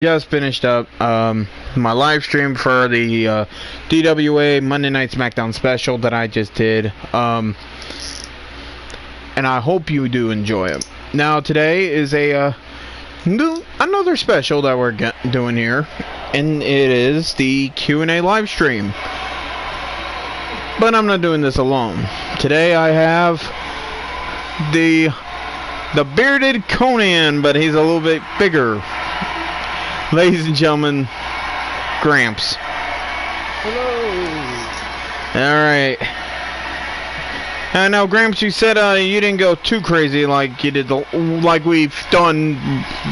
Just finished up my live stream for the DWA Monday Night SmackDown special that I just did, and I hope you do enjoy it. Now today is another special that we're doing here, and it is the Q&A live stream. But I'm not doing this alone. Today I have the bearded Conan, but he's a little bit bigger. Ladies and gentlemen, Gramps. Hello. Alright. Now, Gramps, you said you didn't go too crazy like you did like we've done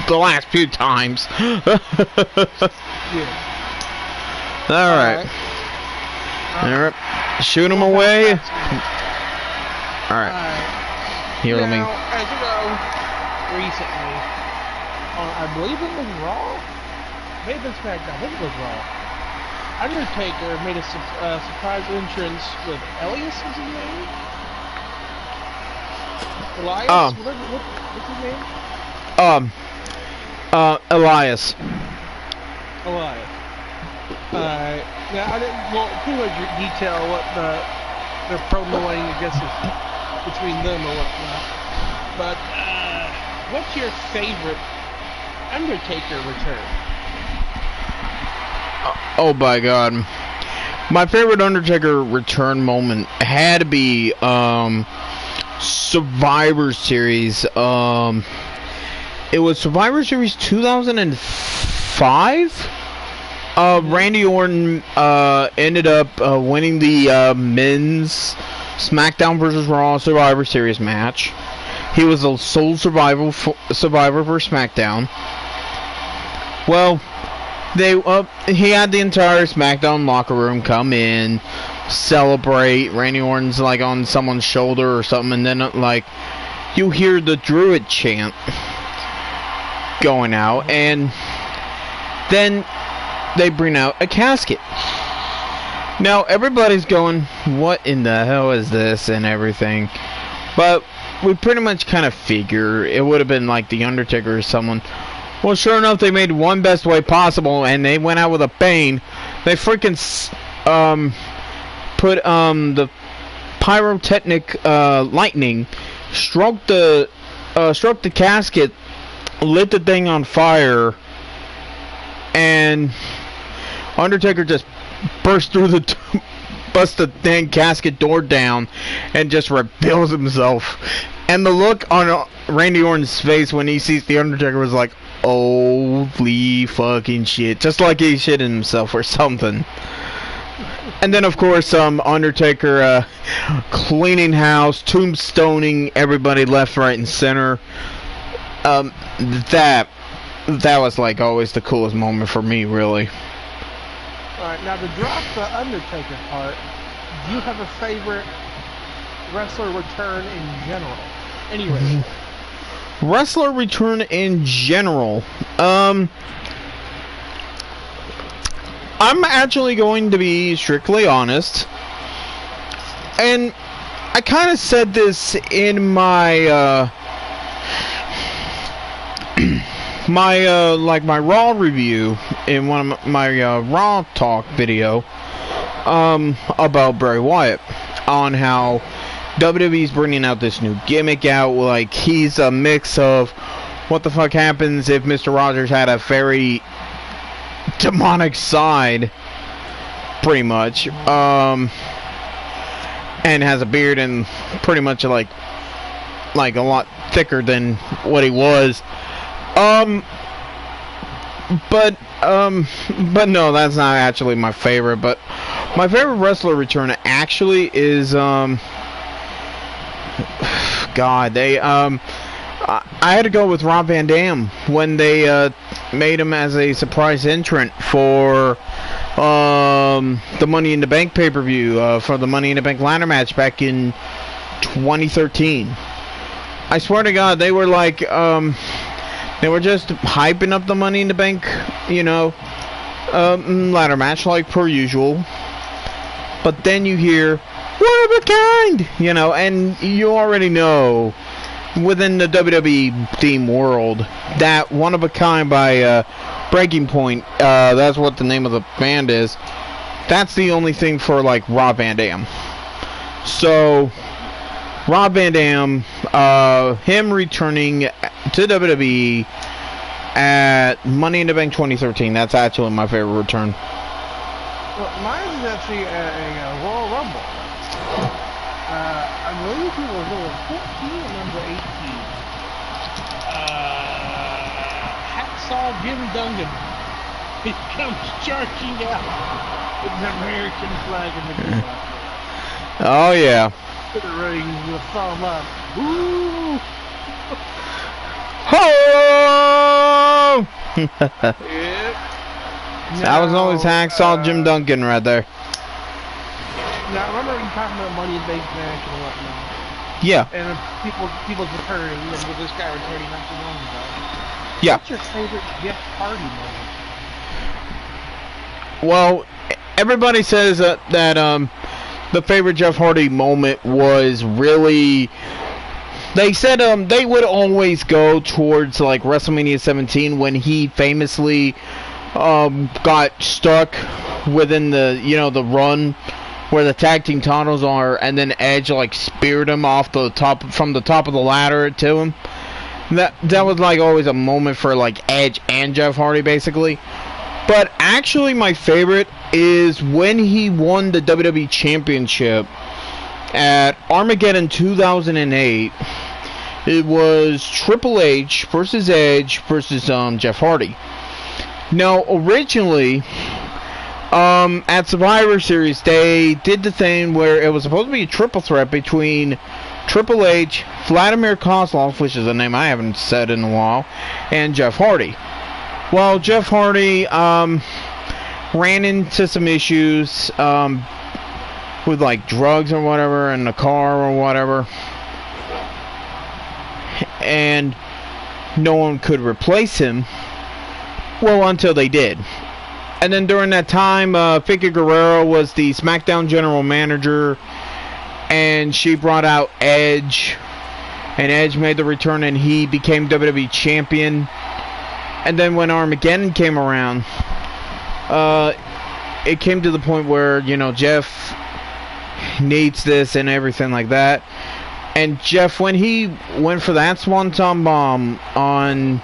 the last few times. Yeah. Alright. Alright. Shoot him away. Alright. Here, let me. As you know, recently, I believe it was Raw. Maybe it's SmackDown. I think it was Raw. Undertaker made a surprise entrance with Elias, is his name? Elias? What's his name? Elias. Elias. Now, I didn't go too much detail what their promoing, I guess, is between them or whatnot. But, what's your favorite Undertaker return? Oh my god. My favorite Undertaker return moment had to be Survivor Series. It was Survivor Series 2005. Randy Orton ended up winning the men's SmackDown vs. Raw Survivor Series match. He was the sole survivor for SmackDown. Well, he had the entire SmackDown locker room come in, celebrate. Randy Orton's like on someone's shoulder or something, and then like you hear the Druid chant going out, and then they bring out a casket. Now everybody's going, what in the hell is this and everything, but we pretty much kind of figure it would have been like the Undertaker or someone. Well, sure enough, they made one best way possible, and they went out with a bang. They freaking put the pyrotechnic lightning, struck the casket, lit the thing on fire, and Undertaker just bust the dang casket door down and just reveals himself. And the look on Randy Orton's face when he sees the Undertaker was like, holy fucking shit. Just like he shit in himself or something. And then, of course, Undertaker cleaning house, tombstoning everybody left, right, and center. That was like always the coolest moment for me, really. Alright, now to drop the Undertaker part, do you have a favorite wrestler return in general? Anyway. Wrestler return in general. I'm actually going to be strictly honest. And I kind of said this in my my Raw review in one of my Raw talk video about Bray Wyatt, on how WWE's bringing out this new gimmick out, like he's a mix of what the fuck happens if Mr. Rogers had a very demonic side, pretty much, and has a beard and pretty much like a lot thicker than what he was. But no, that's not actually my favorite. But my favorite wrestler return actually is God, I had to go with Rob Van Dam when they made him as a surprise entrant for the Money in the Bank pay-per-view, for the Money in the Bank ladder match back in 2013. I swear to God, they were like they were just hyping up the Money in the Bank, you know, ladder match like per usual. But then you hear, one of a kind, you know, and you already know within the WWE theme world that one of a kind by Breaking Point. That's what the name of the band is. That's the only thing for like Rob Van Dam. So Rob Van Dam, him returning to WWE at Money in the Bank 2013. That's actually my favorite return. Well, mine is actually a Royal Rumble. I believe he was number 14 or number 18. Hacksaw Jim Duggan. He comes charging out with an American flag in the middle. Oh yeah. To the ring with a thumb up. Woo! Ho! Yep. That was always Hacksaw Jim Duggan right there. Now, I remember you talking about Money in the Bank match and whatnot. Yeah. And people's returning, and with this guy returning not too long ago. Yeah. What's your favorite Jeff Hardy moment? Well, everybody says that the favorite Jeff Hardy moment was really. They said they would always go towards like WrestleMania 17 when he famously got stuck within the the run where the tag team titles are, and then Edge like speared him off the top from the top of the ladder to him. That was like always a moment for like Edge and Jeff Hardy basically. But actually my favorite is when he won the WWE Championship at Armageddon 2008. It was Triple H versus Edge versus Jeff Hardy. Now originally at Survivor Series, they did the thing where it was supposed to be a triple threat between Triple H, Vladimir Kozlov, which is a name I haven't said in a while, and Jeff Hardy. Well, Jeff Hardy ran into some issues with like drugs or whatever in the car or whatever, and no one could replace him. Well, until they did. And then during that time, Vicky Guerrero was the SmackDown general manager, and she brought out Edge, and Edge made the return, and he became WWE champion. And then when Armageddon came around, it came to the point where Jeff needs this and everything like that. And Jeff, when he went for that Swanton Bomb on,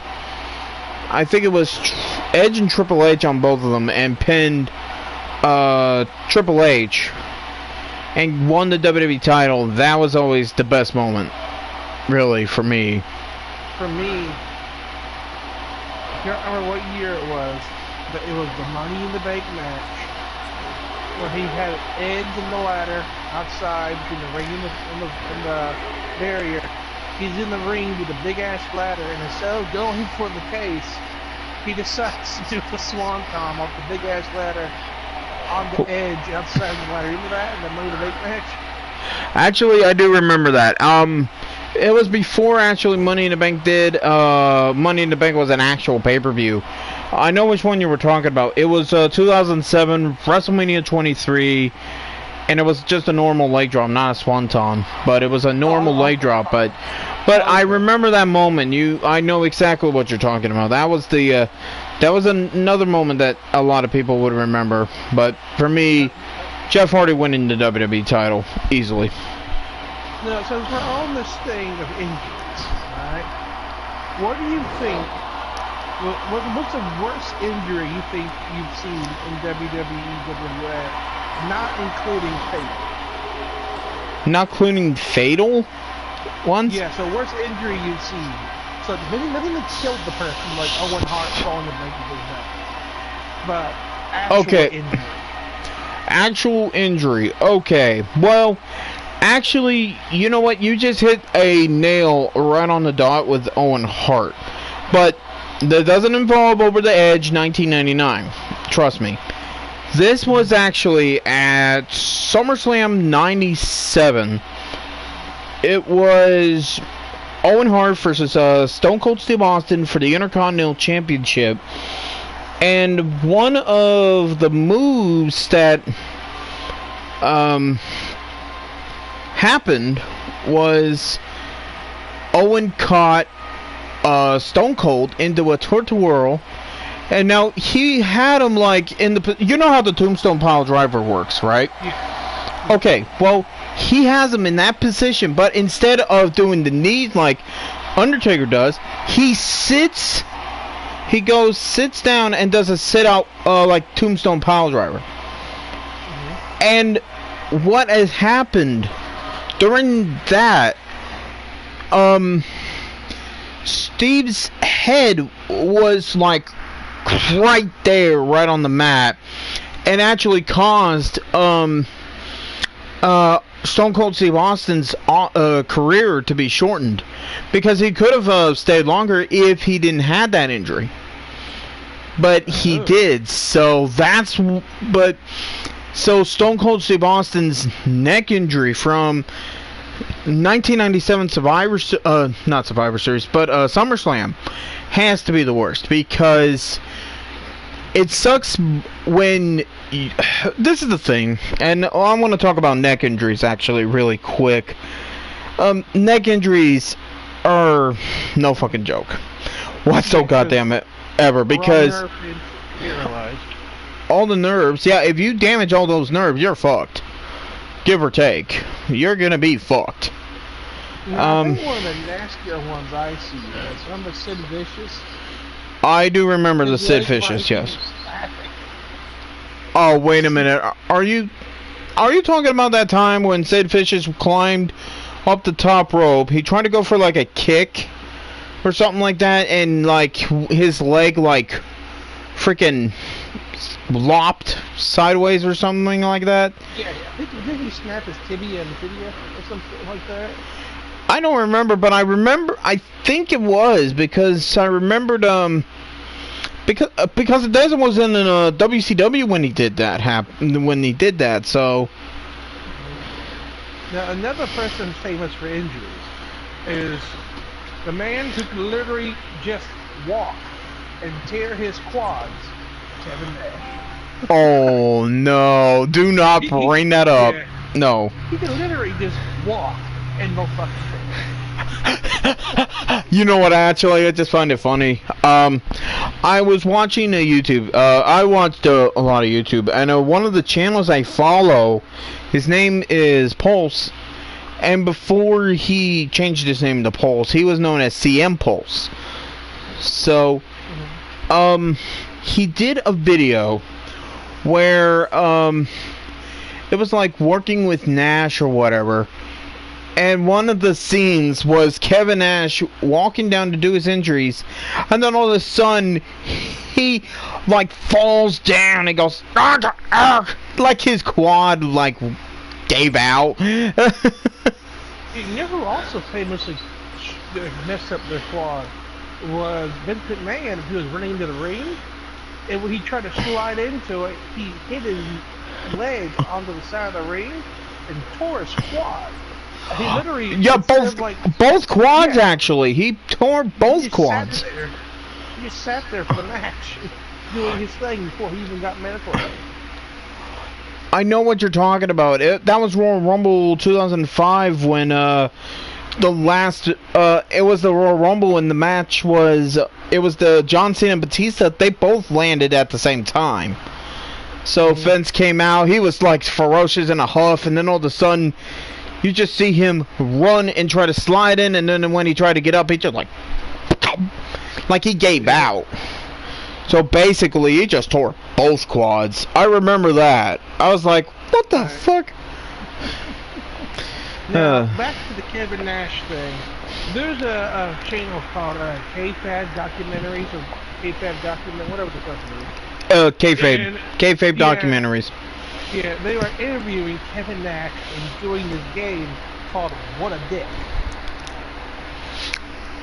I think it was Edge and Triple H on both of them, and pinned Triple H and won the WWE title, that was always the best moment, really, for me. For me, I can't remember what year it was, but it was the Money in the Bank match where he had Edge in the ladder outside between the ring and the barrier. He's in the ring with a big ass ladder, and instead of going for the case, he decides to do the swanton off the big ass ladder on the edge outside the ladder. Remember that in the Money in the Bank match? Actually, I do remember that. It was before actually Money in the Bank did. Money in the Bank was an actual pay-per-view. I know which one you were talking about. It was 2007 WrestleMania 23, and it was just a normal leg drop, not a swanton, but it was a normal leg drop. But I remember that moment. I know exactly what you're talking about. That was another moment that a lot of people would remember. But for me, Jeff Hardy winning the WWE title easily. Now, since we're on this thing of injuries, right? What do you think? What's the worst injury you think you've seen in WWE, WWF, not including fatal? Not including fatal ones? Yeah, so worst injury you've seen. So nothing that killed the person, like Owen Hart falling the brink of his death. But actual injury. Actual injury. Okay. Well, actually, you know what? You just hit a nail right on the dot with Owen Hart. But that doesn't involve Over the Edge 1999. Trust me. This was actually at SummerSlam 97. It was Owen Hart versus Stone Cold Steve Austin for the Intercontinental Championship. And one of the moves that happened was Owen caught Stone Cold into a tortural, And now he had him like in the, you know how the tombstone pile driver works, right? Yeah. Okay, well, he has him in that position, but instead of doing the knees like Undertaker does, he sits down and does a sit out like tombstone pile driver. And what has happened during that, Steve's head was like right there, right on the mat, and actually caused Stone Cold Steve Austin's career to be shortened, because he could have stayed longer if he didn't have that injury, but he did. So Stone Cold Steve Austin's neck injury from 1997 not Survivor Series, but SummerSlam has to be the worst, because it sucks when this is the thing, and I want to talk about neck injuries actually really quick. Neck injuries are no fucking joke whatsoever, goddamn it, ever, because all the nerves, yeah, if you damage all those nerves, you're fucked. Give or take. You're gonna be fucked. I think one of the nastier ones I see is, remember Sid Vicious? I do remember the Sid Vicious, yes. Oh, wait a minute. Are you talking about that time when Sid Vicious climbed up the top rope? He tried to go for like a kick or something like that, and like his leg like freaking lopped sideways or something like that. Yeah, did he snap his tibia in the video or something like that? I don't remember, but I think it was, because I remembered because Desmond was in WCW when he did that, so. Now another person famous for injuries is the man who can literally just walk and tear his quads, Kevin Nash. Oh no, do not bring that up. Yeah. No. He can literally just walk and no fucking thing. You know what, actually, I just find it funny. I was watching a YouTube, I watched a lot of YouTube, and one of the channels I follow, his name is Pulse, and before he changed his name to Pulse, he was known as CM Pulse. So, he did a video where, it was like working with Nash or whatever, and one of the scenes was Kevin Nash walking down to do his injuries, and then all of a sudden, he, like, falls down and goes, argh, argh, like his quad, like, gave out. You know who also famously messed up their quad was Vince McMahon. He was running into the ring, and when he tried to slide into it, he hit his leg onto the side of the ring and tore his quad. He literally, yeah, both quads, yeah. Actually, he tore both quads. He just sat there for the match, doing his thing before he even got medical help. I know what you're talking about. That was Royal Rumble 2005 when it was the Royal Rumble, and the match was, it was the John Cena and Batista. They both landed at the same time. So Vince came out, he was like ferocious in a huff, and then all of a sudden, you just see him run and try to slide in, and then when he tried to get up, he just like he gave out. So basically, he just tore both quads. I remember that. I was like, what the fuck? Now, back to the Kevin Nash thing. There's a channel called K-Fab Documentaries, or K-Fab Document, whatever the fuck it is. Kayfabe documentaries. Yeah, they were interviewing Kevin Nash and doing this game called What a Dick.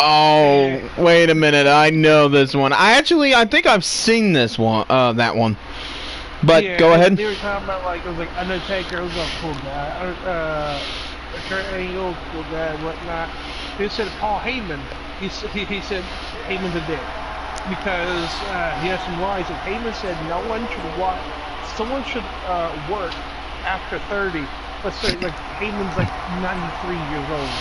Oh, wait a minute, I know this one. I think I've seen this one, that one. But yeah, go ahead. They were talking about, like, it was like Undertaker was a cool guy, Kurt Angle, cool guy, and whatnot. They said Paul Heyman, he said Heyman's a dick. Because he has some lies, and Heyman said someone should work after 30. Let's say, like, Heyman's like 93 years old.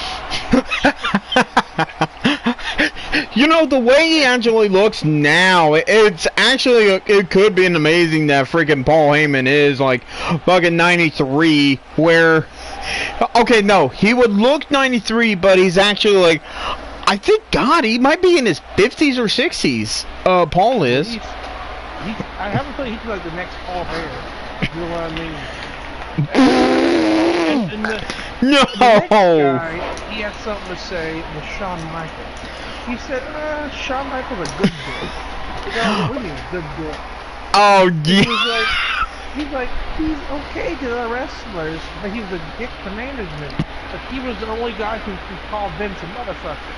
You know, the way he actually looks now, it's actually, it could be an amazing that freaking Paul Heyman is like fucking 93, where, okay, no, he would look 93, but he's actually like, I think, God, he might be in his 50s or 60s, Paul is. I haven't thought he's like the next Paul Bear. You know what I mean? And the next guy, he had something to say with Shawn Michaels. He said, Shawn Michaels a good dick. You know, what do you mean, good dick? Oh, yeah. He's okay to the wrestlers, but he's a dick to management. But he was the only guy who could call Vince a motherfucker.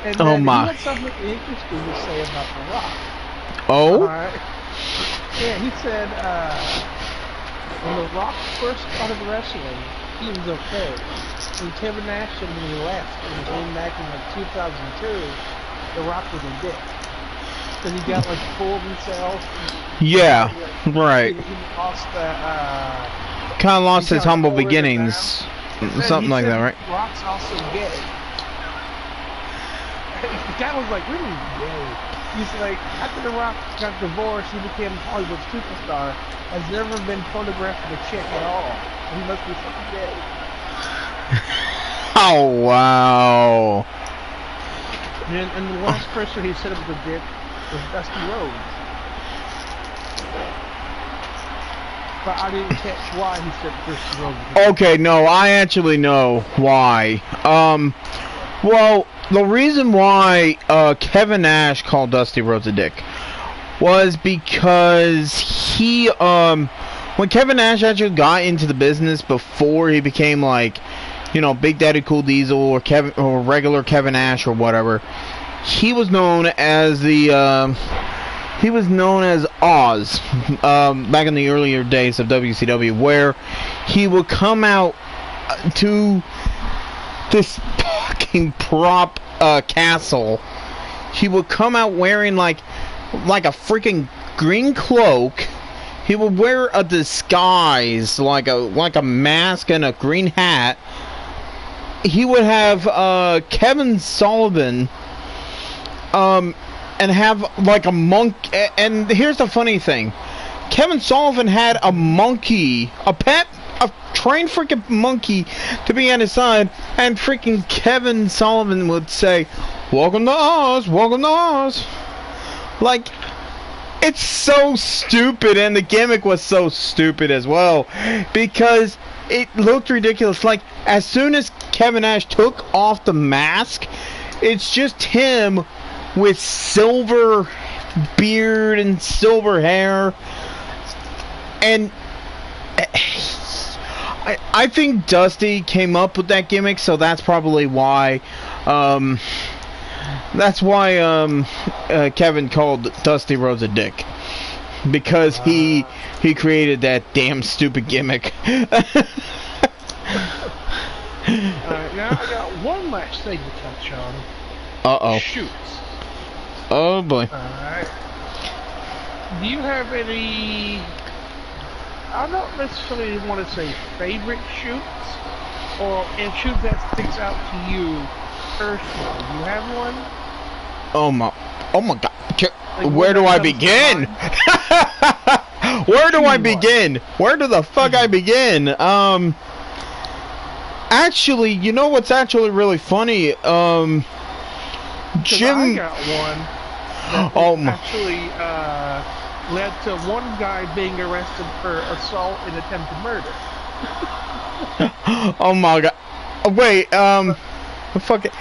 And oh then my. He had something interesting to say about The Rock. Oh? Yeah, he said, when The Rock first started wrestling, he was okay. When Kevin Nash said when he left and came back in like 2002, The Rock was a dick. Because he got like full of himself. Yeah, right. He lost kind of lost his humble beginnings. Something like that, right? Rock's also gay. The guy was like, really gay. He's like, after The Rock got divorced, he became a Hollywood superstar. Has never been photographed with a chick at all. And he must be fucking gay. Oh, wow. And the last person he set up with a dick was Dusty Rhodes. But I didn't catch why he said Dusty Rhodes. Okay, no, I actually know why. Well, the reason why Kevin Nash called Dusty Rhodes a dick was because he, when Kevin Nash actually got into the business before he became like, you know, Big Daddy Cool Diesel or regular Kevin Nash or whatever, he was known as Oz, back in the earlier days of WCW, where he would come out to this fucking prop castle. He would come out wearing like a freaking green cloak. He would wear a disguise, like a mask and a green hat. He would have Kevin Sullivan and have like a monk. And here's the funny thing: Kevin Sullivan had a monkey, a trained freaking monkey to be on his side, and freaking Kevin Sullivan would say, "Welcome to Oz, welcome to Oz." Like, it's so stupid, and the gimmick was so stupid as well, because it looked ridiculous. Like, as soon as Kevin Nash took off the mask, it's just him with silver beard and silver hair, and I think Dusty came up with that gimmick, so that's probably why. That's why Kevin called Dusty Rhodes a dick, because he created that damn stupid gimmick. Alright, now I got one last thing to touch on. Uh-oh. Shoots. Oh boy. Alright. Do you have any... I don't necessarily want to say favorite shoots, or shoot that sticks out to you personally. Do you have one? Oh my God. Like, where do I begin? Where do I begin? Where do the fuck I begin? Actually, you know what's actually really funny? Jim... I got one that actually led to one guy being arrested for assault and attempted murder. Oh my God. Wait, fuck it.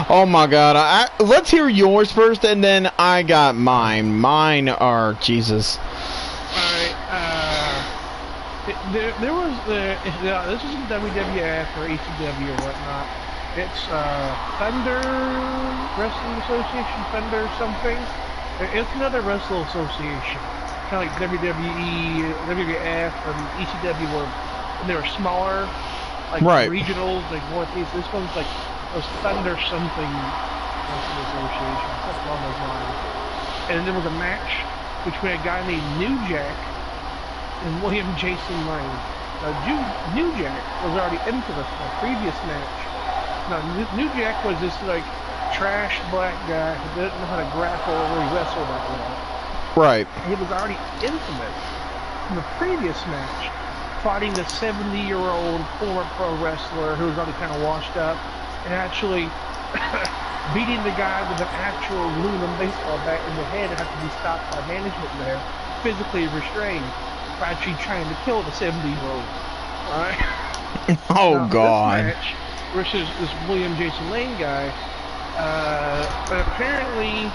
Oh my God. Let's hear yours first, and then I got mine. Mine are Jesus. Alright, there was this is in WWF or ECW or whatnot. It's Thunder Wrestling Association, Thunder something. It's another wrestling association, kind of like WWE, WWF, and ECW were they were smaller, like regionals, like northeast. This one's like was Thunder something wrestling association, something along those lines. And there was a match between a guy named New Jack and William Jason Lang. New Jack was already infamous in the previous match. Now, New Jack was this, like, trash black guy who didn't know how to grapple or really wrestle that well. Right. He was already infamous in the previous match, fighting the 70-year-old former pro wrestler who was already kind of washed up, and actually beating the guy with an actual aluminum baseball bat in the head and had to be stopped by management there, physically restrained, for actually trying to kill the 70-year-old. Alright? Oh, now, God. This match versus this William Jason Lane guy, but apparently,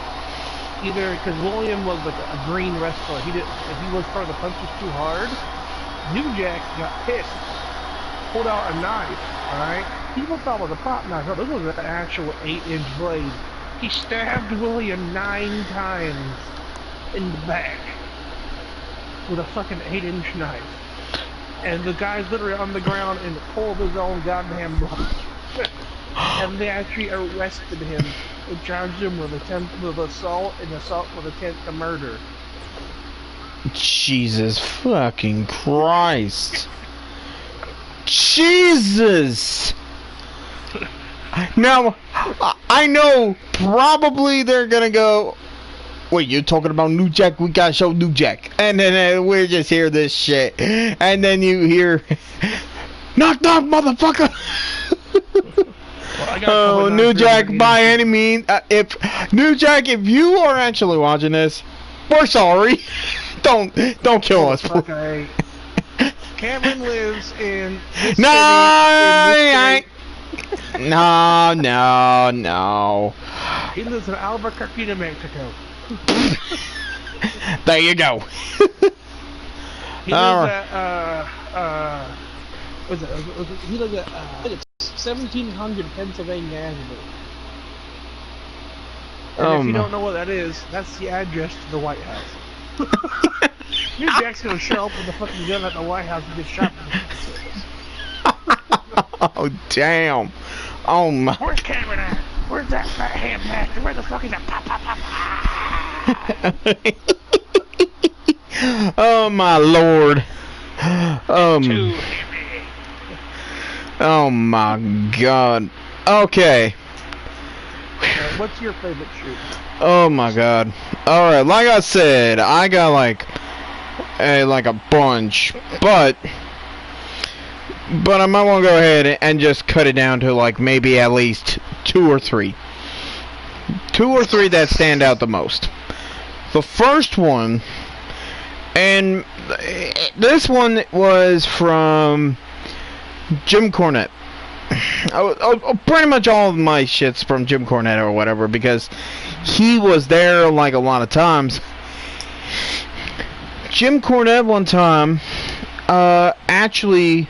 either because William was like a green wrestler, if he was throwing the punches too hard, New Jack got pissed, pulled out a knife, alright? People thought it was a pop knife, no, this was an actual 8-inch blade. He stabbed William 9 times in the back with a fucking 8-inch knife. And the guy's literally on the ground in the pool of his own goddamn blood. And they actually arrested him and charged him with assault and assault with intent to murder. Jesus fucking Christ. Jesus! Now, I know probably they're gonna go, wait, you're talking about New Jack? We gotta show New Jack. And then we just hear this shit. And then you hear, knock knock, motherfucker! Oh, New Jack, by any means, if you are actually watching this, we're sorry. Don't kill us. Okay. Cameron lives in this No, city, no. He lives in Albuquerque, New Mexico. There you go. He lives he lives at 1700 Pennsylvania Avenue. And if you don't know what that is, that's the address to the White House. New Jack's gonna show up with the fucking gun at the White House and get shot. Oh, damn. Oh, my. Where's Cameron at? Where's that fat ham bastard? Where the fuck is that? Pop, pop, pop, pop. Oh, my Lord. Oh, my God. Okay. What's your favorite shoot? Oh, my God. Alright, like I said, I got like a bunch, but I might want to go ahead and just cut it down to like maybe at least 2 or 3. 2 or 3 that stand out the most. The first one, and this one was from Jim Cornette. Pretty much all of my shit's from Jim Cornette or whatever, because he was there like a lot of times. Jim Cornette one time actually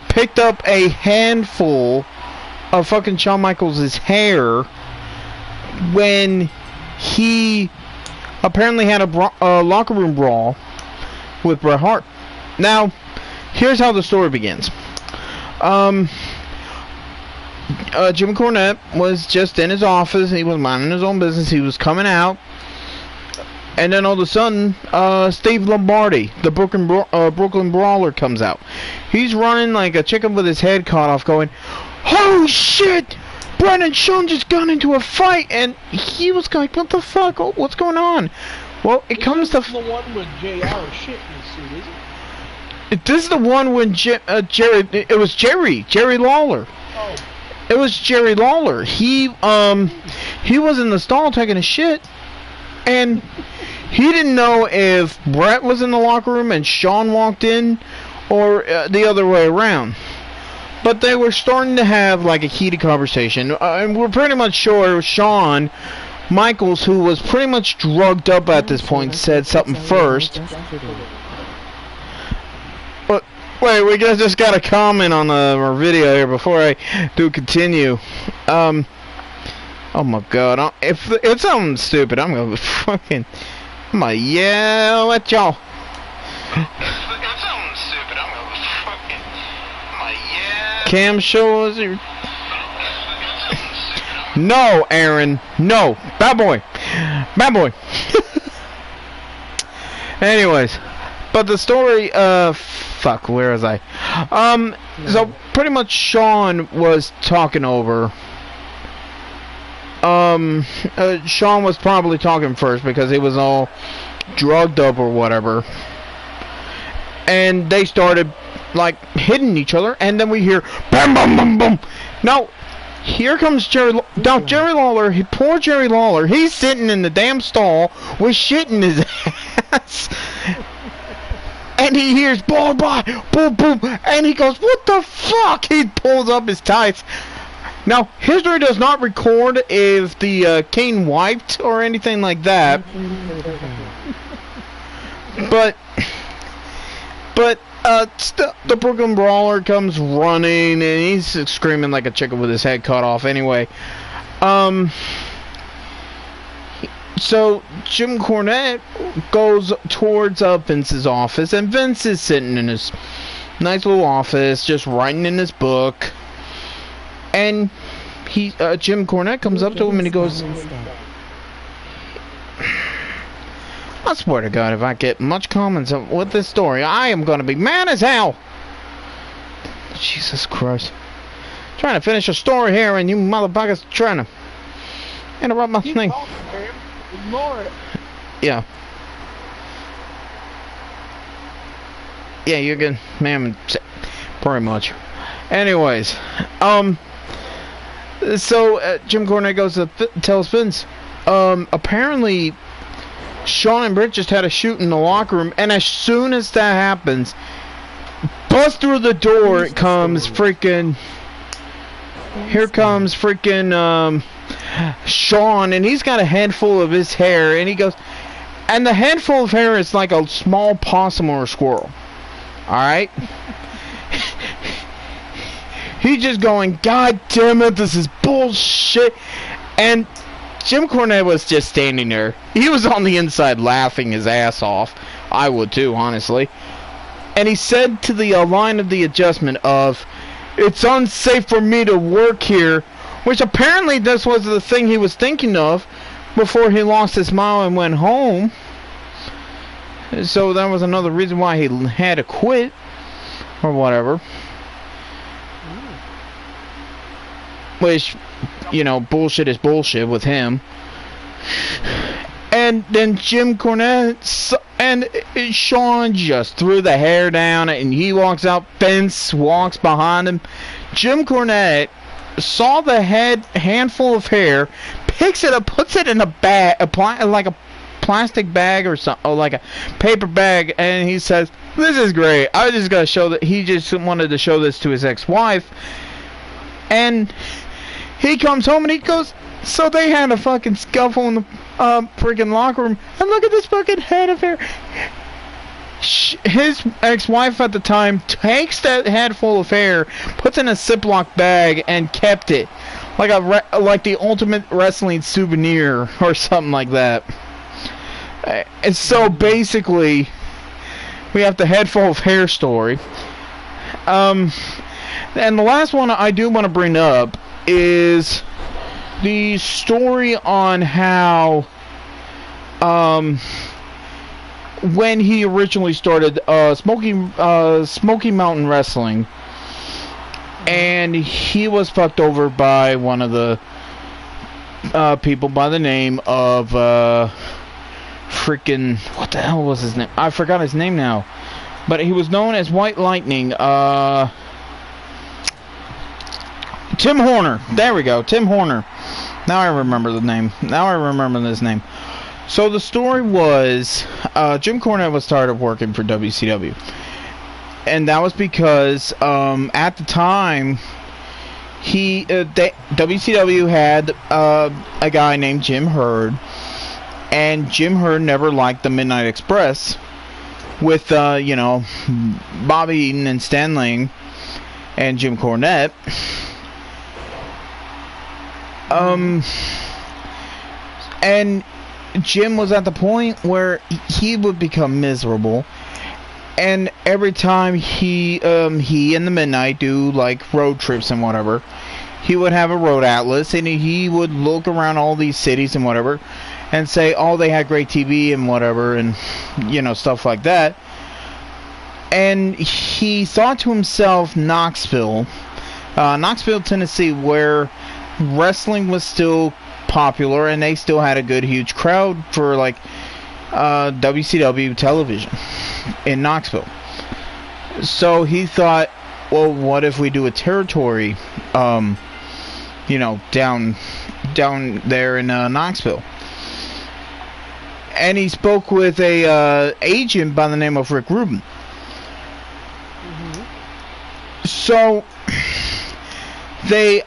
picked up a handful of fucking Shawn Michaels' hair when he apparently had a locker room brawl with Bret Hart. Now, here's how the story begins. Jim Cornette was just in his office. He was minding his own business. He was coming out. And then all of a sudden, Steve Lombardi, the Brooklyn Brawler, comes out. He's running like a chicken with his head cut off going, "Oh shit! Bret and Shawn just got into a fight!" And he was like, "What the fuck? Oh, what's going on?" Well, it comes to... the one with JR shit in his suit, isn't it? This is the one when it was Jerry Lawler. Oh. It was Jerry Lawler. He was in the stall taking a shit, and he didn't know if Bret was in the locker room and Shawn walked in, or the other way around. But they were starting to have like a heated conversation, and we're pretty much sure Shawn Michaels, who was pretty much drugged up at this point, said something first. But wait, we just got a comment on our video here before I do continue. Oh my God! If it's something stupid, I'm gonna yell at y'all. Cam, show us your... No, Aaron. No. Bad boy. Anyways, But the story, fuck, where was I? So pretty much Sean was talking over. Sean was probably talking first because he was all drugged up or whatever. And they started, like, hitting each other, and then we hear, bam, bam, bam, bam. Now, here comes Jerry. Now, Jerry Lawler, poor Jerry Lawler, he's sitting in the damn stall with shit in his ass. And he hears, boom, boom, boom, and he goes, what the fuck? He pulls up his tights. Now, history does not record if the cane wiped or anything like that. But the Brooklyn Brawler comes running, and he's screaming like a chicken with his head cut off anyway. So Jim Cornette goes towards Vince's office, and Vince is sitting in his nice little office, just writing in his book. And Jim Cornette comes up to him and he goes, I swear to God, if I get much comments with this story, I am going to be mad as hell. Jesus Christ. Trying to finish a story here and you motherfuckers trying to interrupt my thing. Ignore it. Yeah. Yeah, you're good, ma'am. Pretty much. Anyways, so Jim Cornette goes to tells Vince, apparently Shawn and Britt just had a shoot in the locker room, and as soon as that happens, bust through the door, it comes freaking. Here comes freaking Shawn, and he's got a head full of his hair, and he goes, and the head full of hair is like a small possum or a squirrel. All right. He's just going, God damn it, this is bullshit. And Jim Cornette was just standing there. He was on the inside laughing his ass off. I would too, honestly. And he said to the line of the adjustment of, it's unsafe for me to work here, which apparently this was the thing he was thinking of before he lost his smile and went home. So that was another reason why he had to quit or whatever. Which, you know, bullshit is bullshit with him. And then Jim Cornette and Shawn just threw the hair down, and he walks out. Vince walks behind him. Jim Cornette saw the handful of hair, picks it up, puts it in a bag, like a plastic bag or something, or like a paper bag, and he says, "This is great. I just gotta show that." He just wanted to show this to his ex-wife, and he comes home and he goes, so they had a fucking scuffle in the freaking locker room, and look at this fucking head of hair. His ex-wife at the time takes that head full of hair, puts in a Ziploc bag, and kept it like the ultimate wrestling souvenir or something like that. And so basically, we have the head full of hair story. And the last one I do want to bring up is the story on how when he originally started Smoky Mountain Wrestling, and he was fucked over by one of the people by the name of freaking, what the hell was his name? I forgot his name now, but he was known as White Lightning. Tim Horner. There we go. Tim Horner. Now I remember the name. Now I remember this name. So the story was, Jim Cornette was tired of working for WCW. And that was because, at the time, WCW had a guy named Jim Herd. And Jim Herd never liked the Midnight Express with, you know, Bobby Eaton and Stan Lane and Jim Cornette. And Jim was at the point where he would become miserable, and every time he and the Midnight do like road trips and whatever, he would have a road atlas, and he would look around all these cities and whatever, and say, oh, they had great TV and whatever, and, you know, stuff like that. And he thought to himself, Knoxville, Tennessee, where wrestling was still popular and they still had a good, huge crowd for like WCW television in Knoxville. So he thought, well, what if we do a territory, down there in Knoxville? And he spoke with a agent by the name of Rick Rubin. So they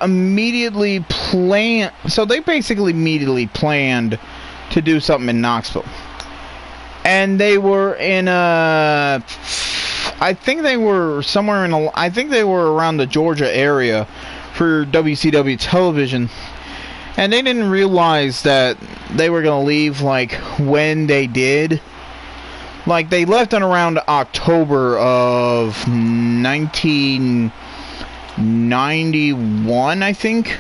basically immediately planned to do something in Knoxville. And they were in I think they were around the Georgia area for WCW television. And they didn't realize that they were going to leave, like, when they did. Like, they left in around October of 1991, I think.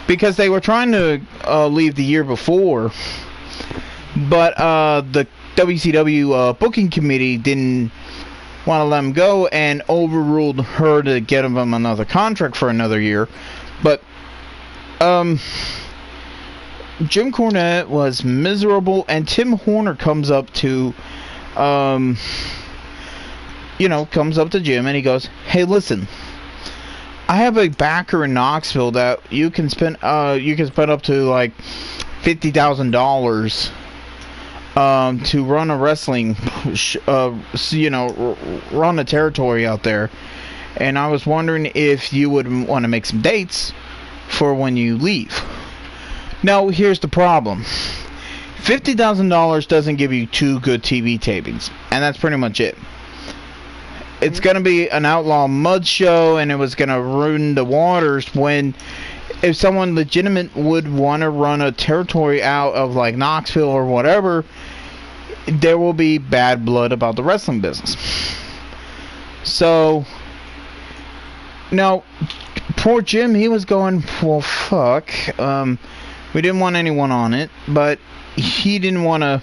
Because they were trying to leave the year before. But the WCW booking committee didn't want to let them go and overruled her to get them another contract for another year. But Jim Cornette was miserable, and Tim Horner comes up to Jim, and he goes, "Hey, listen, I have a backer in Knoxville that you can spend up to like $50,000 to run a wrestling run a territory out there, and I was wondering if you would want to make some dates for when you leave." Now, here's the problem. $50,000 doesn't give you 2 good TV tapings, and that's pretty much it. It's going to be an outlaw mud show, and it was going to ruin the waters when, if someone legitimate would want to run a territory out of, like, Knoxville or whatever, there will be bad blood about the wrestling business. So, now, poor Jim, he was going, well, fuck. We didn't want anyone on it, but he didn't want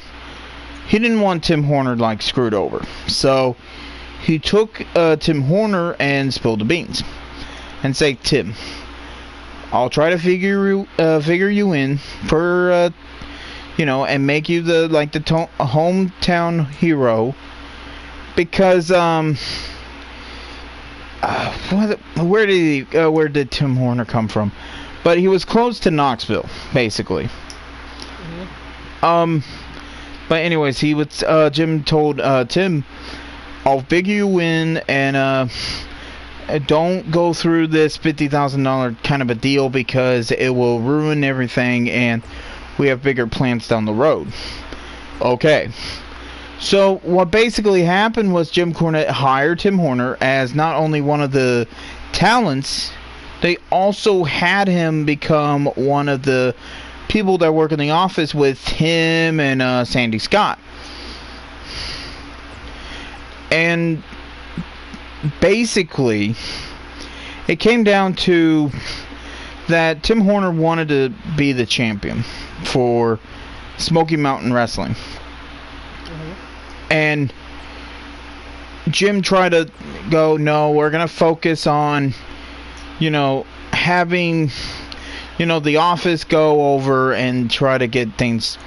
Tim Horner, like, screwed over. So he took Tim Horner and spilled the beans and say, "Tim, I'll try to figure you in for and make you the hometown hero, because where did Tim Horner come from? But he was close to Knoxville, basically." But anyways, Jim told Tim, "I'll figure you in, and don't go through this $50,000 kind of a deal, because it will ruin everything, and we have bigger plans down the road." Okay. So what basically happened was Jim Cornette hired Tim Horner as not only one of the talents, they also had him become one of the people that work in the office with him and Sandy Scott. And basically, it came down to that Tim Horner wanted to be the champion for Smoky Mountain Wrestling. And Jim tried to go, "No, we're going to focus on, having, the office go over and try to get things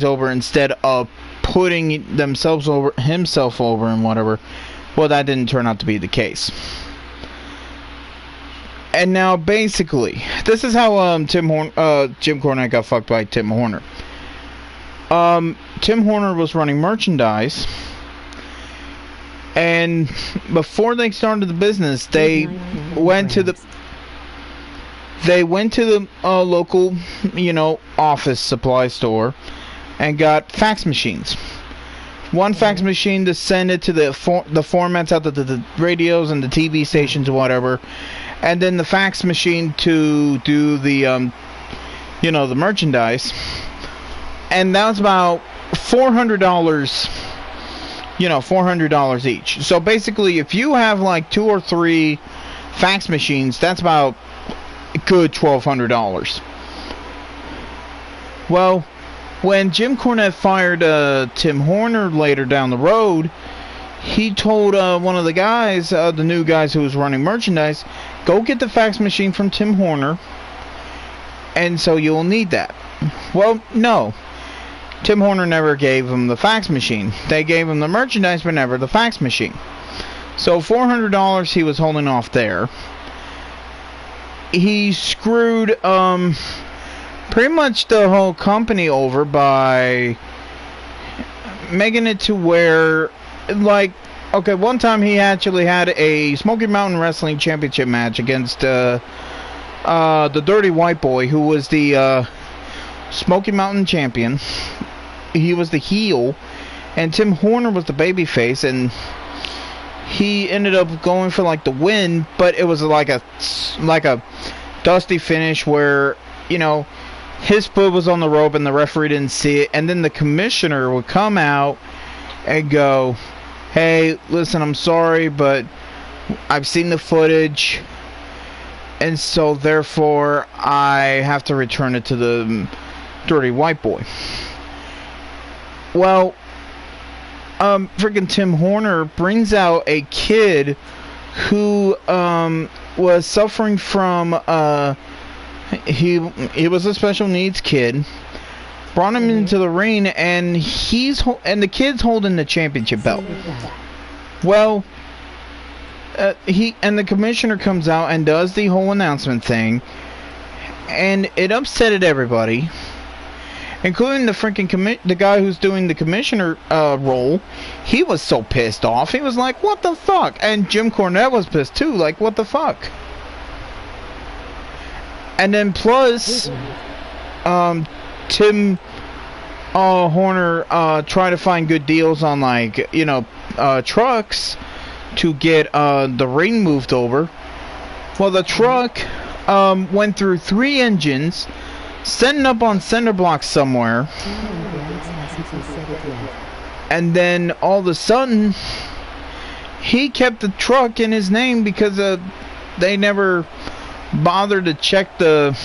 over instead of putting himself over and whatever." Well, that didn't turn out to be the case. And now, basically, this is how Jim Cornette got fucked by Tim Horner. Tim Horner was running merchandise, and before they started the business, they went to the local, office supply store and got fax machines. One fax machine to send it to the formats out to the radios and the TV stations or whatever, and then the fax machine to do the the merchandise. And that was about $400, $400 each. So basically, if you have like 2 or 3 fax machines, that's about a good $1,200. Well, when Jim Cornette fired Tim Horner later down the road, he told one of the guys, the new guys who was running merchandise, go get the fax machine from Tim Horner, and so you'll need that. Well, no. Tim Horner never gave him the fax machine. They gave him the merchandise, but never the fax machine. So $400 he was holding off there. He screwed pretty much the whole company over by making it to where, like, okay, one time he actually had a Smoky Mountain Wrestling Championship match against the Dirty White Boy, who was the Smoky Mountain champion. He was the heel, and Tim Horner was the babyface, and he ended up going for like the win, but it was like a dusty finish where, you know, his foot was on the rope and the referee didn't see it, and then the commissioner would come out and go, hey, listen, I'm sorry, but I've seen the footage, and so therefore I have to return it to the Dirty White Boy. Well, freaking Tim Horner brings out a kid who was suffering from he was a special needs kid. Brought him into the ring, and the kid's holding the championship belt. Well, the commissioner comes out and does the whole announcement thing, and it upset everybody, including the freaking the guy who's doing the commissioner role. He was so pissed off. He was like, "What the fuck?" And Jim Cornette was pissed too. Like, "What the fuck?" And then plus, Tim Horner tried to find good deals on, like, you know, trucks to get the ring moved over. Well, the truck went through 3 engines, setting up on cinder blocks somewhere, and then all of a sudden he kept the truck in his name because they never bothered to check the,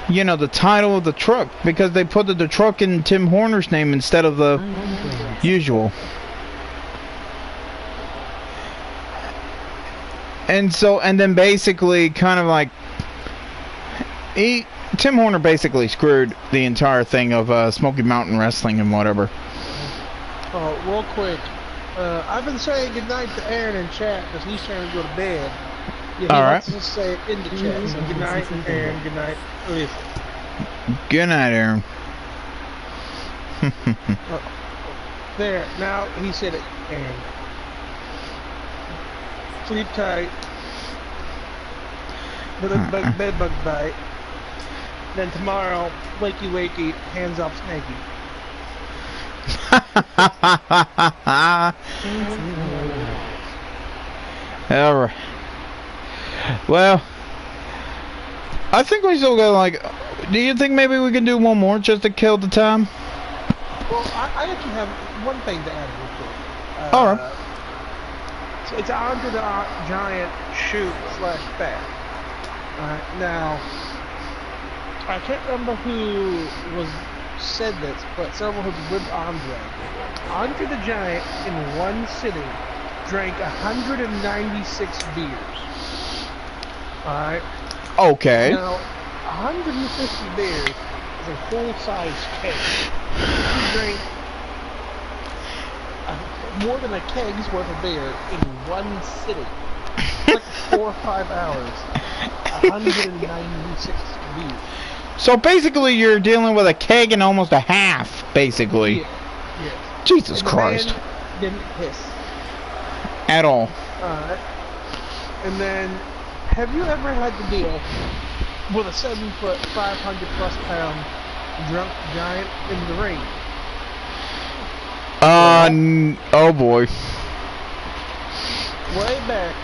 you know, the title of the truck, because they put the truck in Tim Horner's name instead of the usual. And then basically kind of like Tim Horner basically screwed the entire thing of Smoky Mountain Wrestling and whatever. Oh, real quick, I've been saying goodnight to Aaron in chat because he's trying to go to bed. Yeah, all right. Let's just say it in the chat. So good night, Aaron. Good night. Good night, Aaron. There. Now he said it, Aaron. Sleep tight. Bed bug bite. Then tomorrow, wakey wakey, hands off Snakey. All right. Well, I think we still got, like, do you think maybe we can do one more just to kill the time? Well, I actually have one thing to add real quick. Alright. So it's Andre the Giant shoot / bat. Now, I can't remember who said this, but someone who's with Andre. Andre the Giant in one sitting drank 196 beers. Alright. Okay. Now, 150 beers is a full-size keg. He drank more than a keg's worth of beer in one sitting. It's like 4 or 5 hours. 196 beers. So basically you're dealing with a keg and almost a half, basically. Yeah. Yes. Jesus and the Christ. man didn't piss. At all. Alright. And then, have you ever had to deal with a 7-foot, 500+ pound drunk giant in the ring? Oh boy. Way back,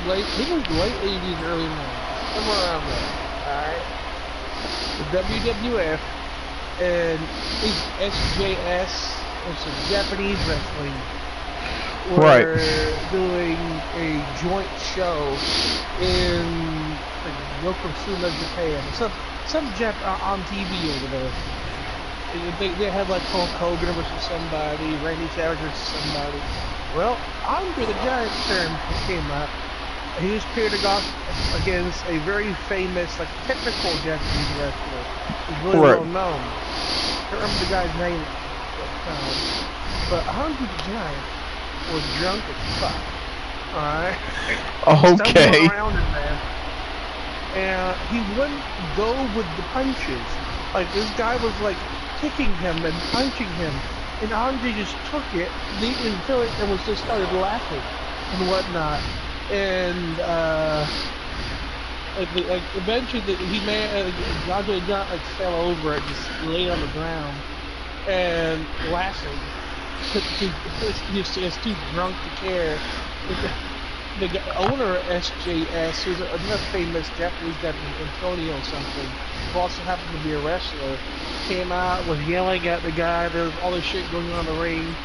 I think it was late 80s, early 90s, somewhere around there. Alright? The WWF and SJS, which is Japanese wrestling, were doing a joint show in like Yokosuka, Japan. Some on TV over there. They had like Hulk Hogan versus somebody, Randy Savage versus somebody. Well, Andre the Giant term came up. He was paired against a very famous, like technical Japanese wrestler. He's really well known. I can't remember the guy's name at the time. But Andre the Giant was drunk as fuck. Alright? Okay. Stumbling around in there. And he wouldn't go with the punches. Like, this guy was like kicking him and punching him. And Andre just took it, didn't feel it, and just started laughing and whatnot. And eventually Andre Giant like fell over and just lay on the ground and laughing. He's too drunk to care. The owner of SJS, who's another famous Japanese guy named Antonio something, who also happened to be a wrestler, came out, was yelling at the guy. There was all this shit going on in the ring.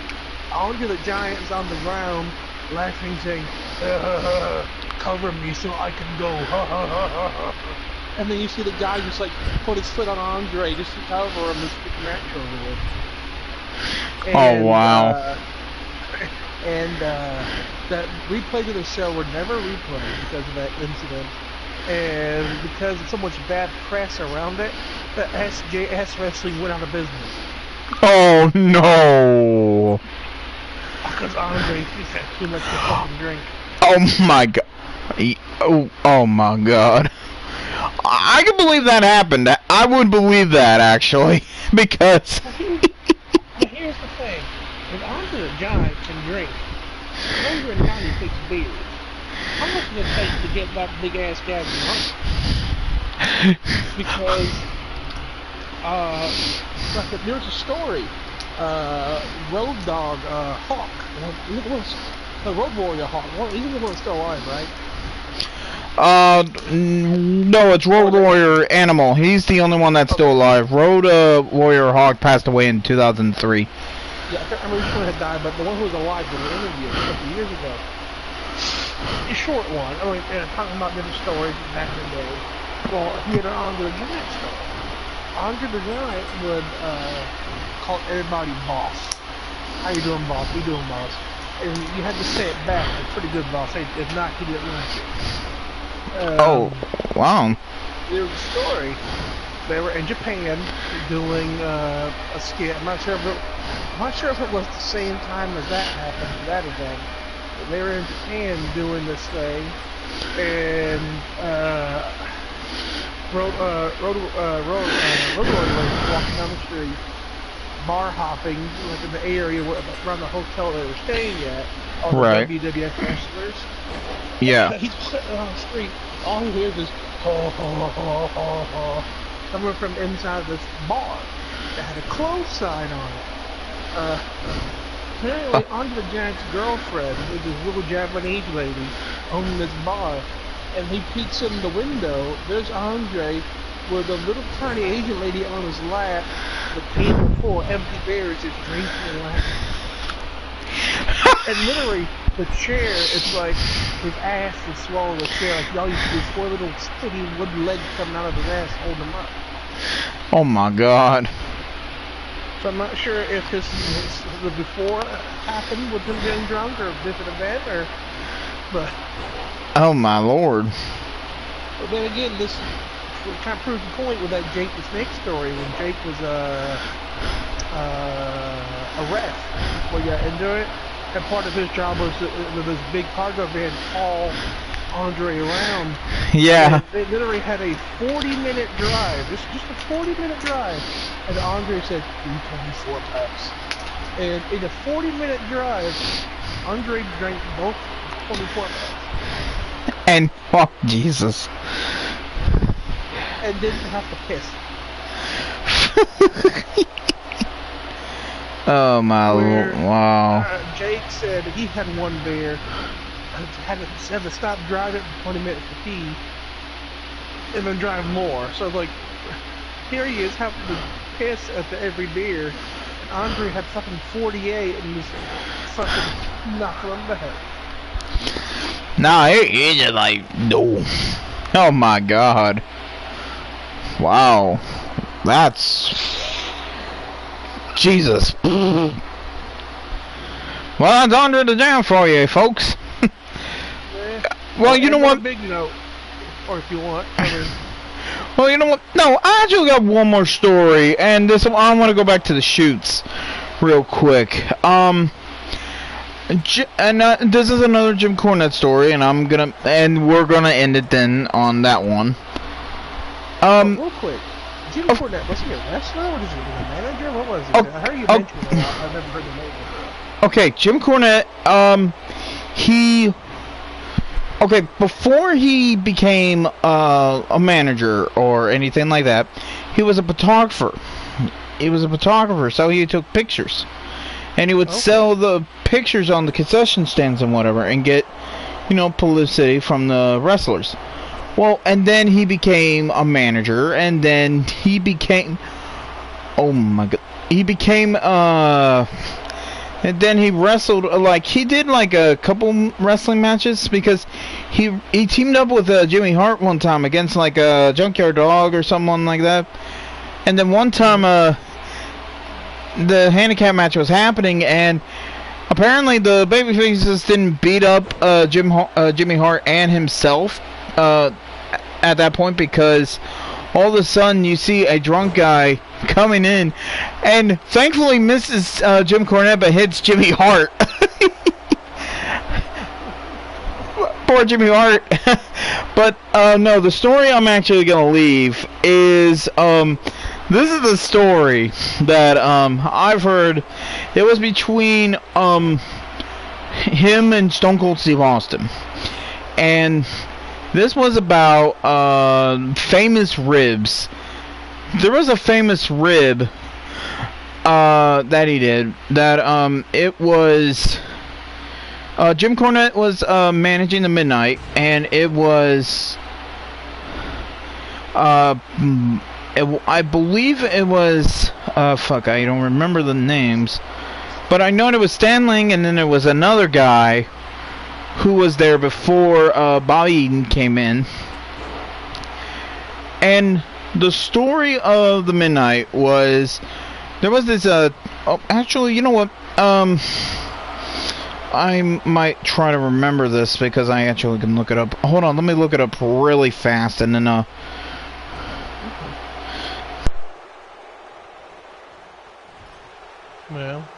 Andre the Giant's on the ground, laughing, saying, cover me so I can go. And then you see the guy just like put his foot on Andre just to cover him and stick the match over with. Oh, wow. That replays of the show were never replayed because of that incident. And because of so much bad press around it, the SJS Wrestling went out of business. Oh, no. Because Andre just had too much to fucking drink. Oh, my God. Oh, my God. I can believe that happened. I would believe that, actually. Because... But here's the thing. If Andre the Giant can drink 196 beers, how much does it take to get that big ass guy drunk? Because, like, there's a story. Road Dog Hawk, the Road Warrior Hawk. He's the one that's still alive, right? No, it's Road Warrior Animal. He's the only one that's still alive. Road Warrior Hawk passed away in 2003. Yeah, I can't remember which one had died, but the one who was alive in an interview a couple years ago. A short one. I mean, talking about different stories back in the day. Well, he had an Andre the Giant story. Andre the Giant would call everybody boss. How you doing, boss? We doing, boss? And you had to say it back. Like, pretty good, boss. Hey, if not, he didn't like it. Oh, wow. There was a story. They were in Japan doing a skit. I'm not sure if it was the same time as that happened, that event. But they were in Japan doing this thing, and road was walking down the street, bar hopping, like in the area around the hotel they were staying at. All the WWF wrestlers. Yeah. He's sitting on the street. All he hears is ho ho ho ho ho coming from inside this bar that had a close sign on it. Apparently, Andre the Giant's girlfriend was this little Japanese lady owning this bar, and he peeks in the window. There's Andre with a little tiny Asian lady on his lap, the table full of empty beers, just drinking and laughing. And literally, the chair, it's like his ass is swallowing the chair. Like y'all used to do 4 little skinny wooden legs coming out of his ass holding him up. Oh my God. So I'm not sure if the before happened with him getting drunk or if this an event or, but. Oh my Lord. But then again, this kind of proves the point with that Jake the Snake story when Jake was a ref. Well, yeah, into it. And part of his job was with this big cargo van haul Andre around. Yeah. And they literally had a 40-minute drive. Just a 40-minute drive. And Andre said, "You told me 4 times." And in a 40-minute drive, Andre drank both 24 minutes. And, oh, Jesus. And didn't have to piss. Oh my Lord, wow. Jake said he had one beer, had to stop driving for 20 minutes to pee, and then drive more. So like, here he is having to piss after every beer, and Andre had fucking 48 and was fucking knocking him back. Nah, he just like, no. Oh my God. Wow. That's... Jesus. Well, that's under the jam for you, folks. Well, you know what? Big note, or if you want. Well, you know what? No, I actually got one more story, and this I want to go back to the shoots real quick. This is another Jim Cornette story, and we're gonna end it then on that one. Real quick, Jim Cornette, was he a wrestler or was he a manager? What was he? I heard you mention it. I've never heard the name before. Okay, Jim Cornette. Before he became a manager or anything like that, he was a photographer. So he took pictures. And he would sell the pictures on the concession stands and whatever and get, publicity from the wrestlers. Well, and then he became a manager, and then he became, and then he wrestled, he did a couple wrestling matches because he teamed up with Jimmy Hart one time against a Junkyard Dog or someone like that. And then one time the handicap match was happening, and apparently the babyfaces didn't beat up Jimmy Hart and himself at that point, because all of a sudden you see a drunk guy coming in and thankfully misses Jim Cornette but hits Jimmy Hart. Poor Jimmy Hart. But no, the story I'm actually gonna leave is this is the story that I've heard. It was between him and Stone Cold Steve Austin, and this was about famous ribs. There was a famous rib that he did that it was Jim Cornette was managing the Midnight, and it was I believe it was I don't remember the names, but I know it was Stan Lang, and then there was another guy who was there before Bobby Eaton came in. And the story of the Midnight was there was this actually, you know what, I might try to remember this because I actually can look it up. Hold on, let me look it up really fast, and then well,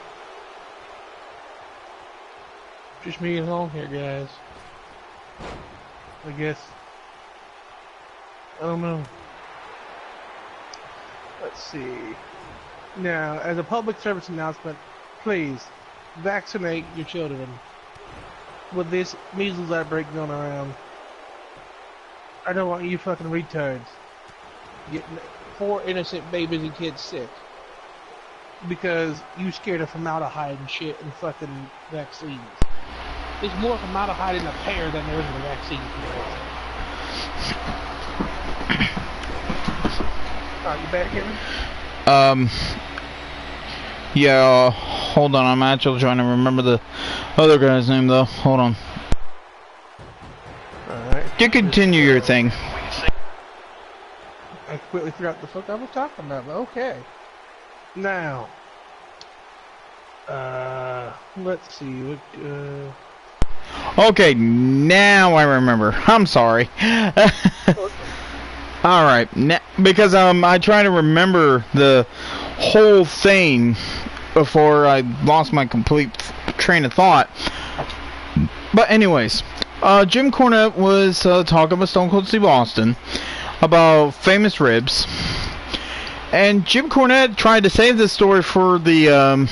just me alone here, guys. I guess. I don't know. Let's see. Now, as a public service announcement, please vaccinate your children with this measles outbreak going around. I don't want you fucking retards getting poor innocent babies and kids sick because you scared of formaldehyde and shit and fucking vaccines. There's more formaldehyde in the pear than there is in the vaccine. Alright, you back, Kevin? Yeah, hold on, I'm actually trying to remember the other guy's name, though. Hold on. Alright. You continue your thing. I completely forgot the fuck I was talking about, but okay. Now, let's see, Okay, now I remember. I'm sorry. Alright, because I try to remember the whole thing before I lost my complete train of thought. But anyways, Jim Cornette was talking with Stone Cold Steve Austin about famous ribs, and Jim Cornette tried to save this story for the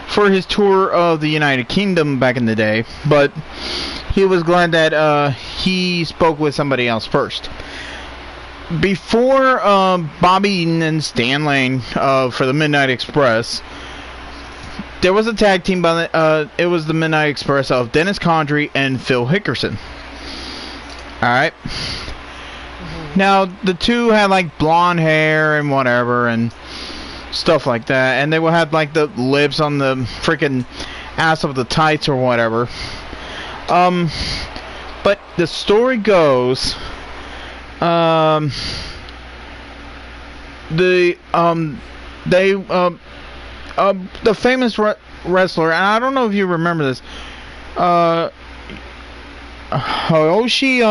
for his tour of the United Kingdom back in the day, but he was glad that he spoke with somebody else first. Before Bobby Eaton and Stan Lane for the Midnight Express, there was a tag team by it was the Midnight Express of Dennis Condrey and Phil Hickerson. Alright. Now, the two had blonde hair and whatever and stuff like that, and they would have the lips on the freaking ass of the tights or whatever. But the story goes, the famous wrestler, and I don't know if you remember this. Hiroshi.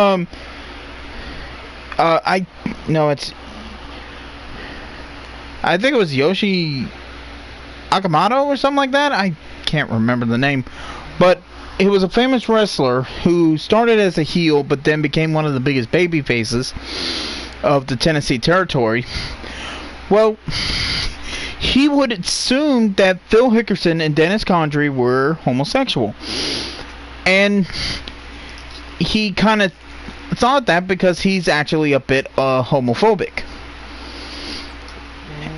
I think it was Yoshi Akamoto or something like that. I can't remember the name, but he was a famous wrestler who started as a heel, but then became one of the biggest baby faces of the Tennessee territory. Well, he would assume that Phil Hickerson and Dennis Condrey were homosexual, and he kind of thought that because he's actually a bit homophobic.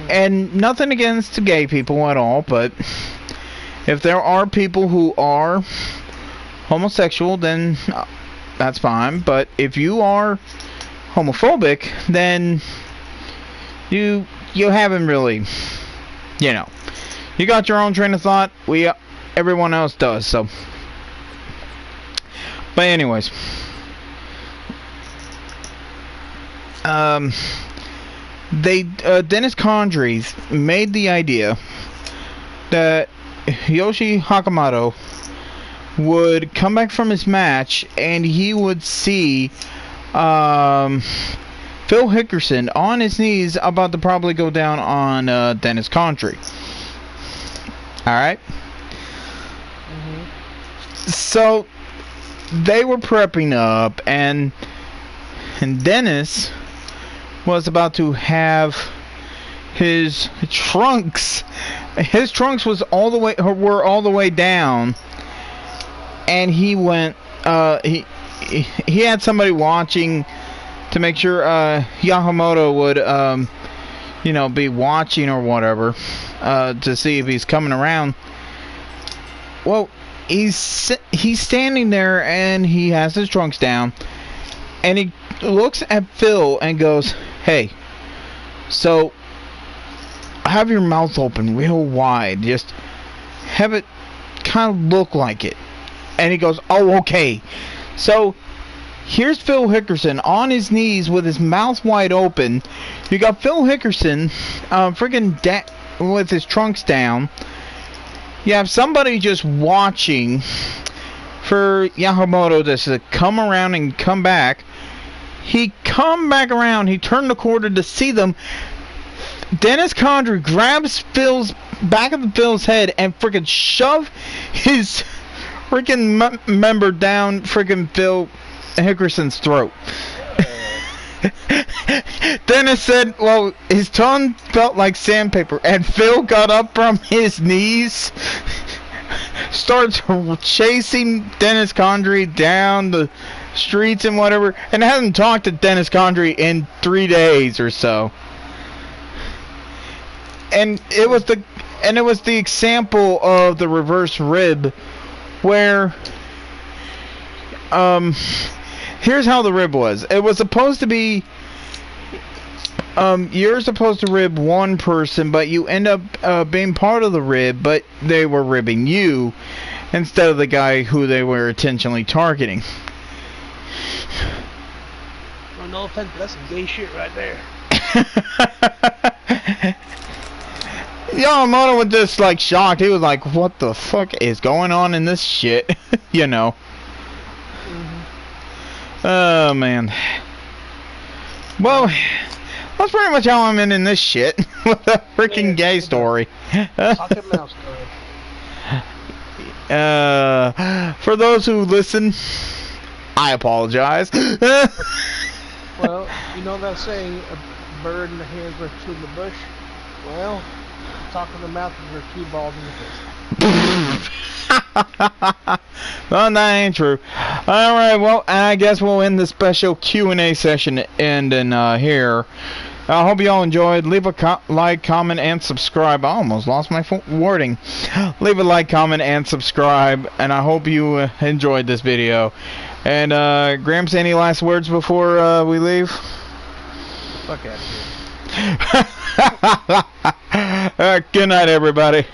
And nothing against gay people at all, but if there are people who are homosexual, then that's fine. But if you are homophobic, then you haven't really, you got your own train of thought. Everyone else does. So, but anyways, Dennis Condrey made the idea that Yoshi Hakamoto would come back from his match and he would see Phil Hickerson on his knees about to probably go down on Dennis Condrey. Alright? Mm-hmm. So they were prepping up, and Dennis was about to have his trunks. His trunks were all the way down, and he went. He had somebody watching to make sure Yamamoto would, be watching or whatever, to see if he's coming around. Well, he's standing there and he has his trunks down, and he looks at Phil and goes, "Hey, so have your mouth open real wide. Just have it kind of look like it." And he goes, "Oh, okay." So here's Phil Hickerson on his knees with his mouth wide open. You got Phil Hickerson with his trunks down. You have somebody just watching for Yamamoto to come around and come back. He come back around. He turned the corner to see them. Dennis Condrey grabs Phil's back of Phil's head and freaking shove his freaking member down freaking Phil Hickerson's throat. Dennis said, well, his tongue felt like sandpaper, and Phil got up from his knees, starts chasing Dennis Condrey down the streets and whatever, and hasn't talked to Dennis Condrey in 3 days or so. And it was the example of the reverse rib, where here's how the rib was. It was supposed to be you're supposed to rib one person, but you end up being part of the rib, but they were ribbing you instead of the guy who they were intentionally targeting. Well, no offense, but that's some gay shit right there. Yamamoto was just like shocked. He was like, "What the fuck is going on in this shit?" you know. Mm-hmm. Oh man. Well, that's pretty much how I'm in this shit with a freaking gay story. Pocket mouse story. For those who listen, I apologize. Well, you know that saying, a bird in the hand worth two in the bush? Well, talk in the mouth is worth two balls in the fist. Well, that ain't true. Alright, well, I guess we'll end the special Q&A session ending here. I hope you all enjoyed. Leave a like, comment, and subscribe. I almost lost my wording. Leave a like, comment, and subscribe. And I hope you enjoyed this video. And, Gramps, any last words before we leave? Fuck out of here. Good night, everybody.